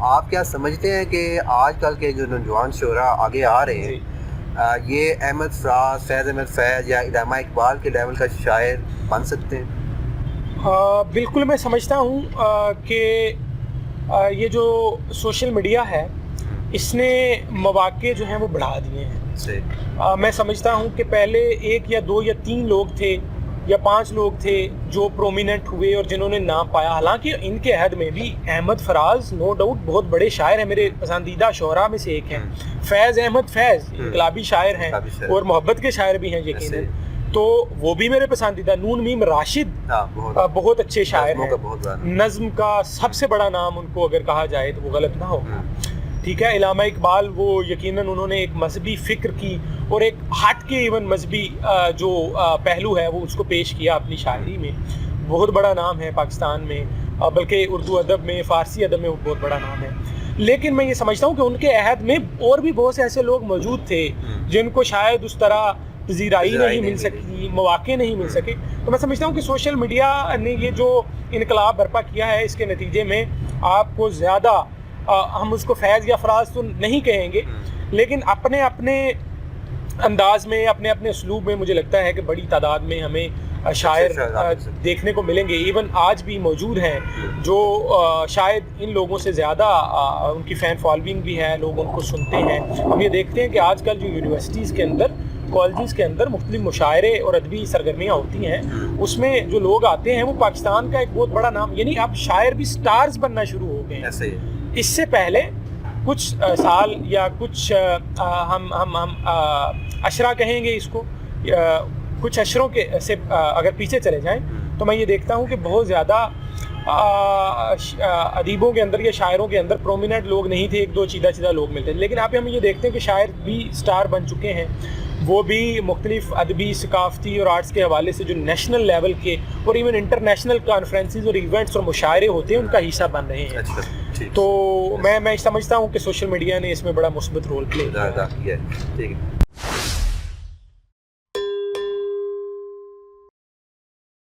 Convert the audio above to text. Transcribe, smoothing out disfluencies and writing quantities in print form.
آپ کیا سمجھتے ہیں کہ آج کل کے جو نوجوان شعراء آگے آ رہے ہیں یہ احمد فراز، فیض احمد فیض یا علامہ اقبال کے لیول کا شاعر بن سکتے ہیں؟ بالکل میں سمجھتا ہوں کہ یہ جو سوشل میڈیا ہے اس نے مواقع جو ہیں وہ بڑھا دیے ہیں. میں سمجھتا ہوں کہ پہلے 1 یا 2 یا 3 لوگ تھے یا 5 لوگ تھے جو پرومیننٹ ہوئے اور جنہوں نے نام پایا. حالانکہ ان کے عہد میں بھی احمد فراز نو ڈاؤٹ بہت بڑے شاعر ہیں، میرے پسندیدہ شعراء میں سے ایک ہیں. فیض احمد فیض انقلابی شاعر ہیں اور محبت کے شاعر بھی ہیں یقیناً، تو وہ بھی میرے پسندیدہ. نون میم راشد بہت اچھے شاعر ہیں، نظم کا سب سے بڑا نام ان کو اگر کہا جائے تو وہ غلط نہ ہوگا. ٹھیک ہے. علامہ اقبال وہ یقیناً انہوں نے ایک مذہبی فکر کی اور ایک ہٹ کے ایون مذہبی جو پہلو ہے وہ اس کو پیش کیا اپنی شاعری میں. بہت بڑا نام ہے پاکستان میں، بلکہ اردو ادب میں، فارسی ادب میں وہ بہت بڑا نام ہے. لیکن میں یہ سمجھتا ہوں کہ ان کے عہد میں اور بھی بہت سے ایسے لوگ موجود تھے جن کو شاید اس طرح پذیرائی نہیں مل سکی، مواقع نہیں مل سکے. تو میں سمجھتا ہوں کہ سوشل میڈیا نے یہ جو انقلاب برپا کیا ہے اس کے نتیجے میں آپ کو زیادہ ہم اس کو فیض یا فراز تو نہیں کہیں گے، لیکن اپنے اپنے انداز میں، اپنے اپنے اسلوب میں مجھے لگتا ہے کہ بڑی تعداد میں ہمیں شاعر دیکھنے کو ملیں گے. ایون آج بھی موجود ہیں جو شاید ان لوگوں سے زیادہ ان کی فین فالوئنگ بھی ہے، لوگ ان کو سنتے ہیں. ہم یہ دیکھتے ہیں کہ آج کل جو یونیورسٹیز کے اندر، کالجز کے اندر مختلف مشاعرے اور ادبی سرگرمیاں ہوتی ہیں، اس میں جو لوگ آتے ہیں وہ پاکستان کا ایک بہت بڑا نام، یعنی اب شاعر بھی سٹارز بننا شروع ہو گئے ہیں. اس سے پہلے کچھ سال یا کچھ ہم عشرہ کہیں گے اس کو، کچھ عشروں کے سے اگر پیچھے چلے جائیں تو میں یہ دیکھتا ہوں کہ بہت زیادہ ادیبوں کے اندر یا شاعروں کے اندر پرومیننٹ لوگ نہیں تھے، 1-2 چیدہ لوگ ملتے تھے. لیکن اب ہم یہ دیکھتے ہیں کہ شاعر بھی سٹار بن چکے ہیں، وہ بھی مختلف ادبی، ثقافتی اور آرٹس کے حوالے سے جو نیشنل لیول کے اور ایون انٹرنیشنل کانفرنسز اور ایونٹس اور مشاعرے ہوتے ہیں ان کا حصہ بن رہے ہیں. تو میں سمجھتا ہوں کہ سوشل میڈیا نے اس میں بڑا مثبت رول پلے کیا ہے.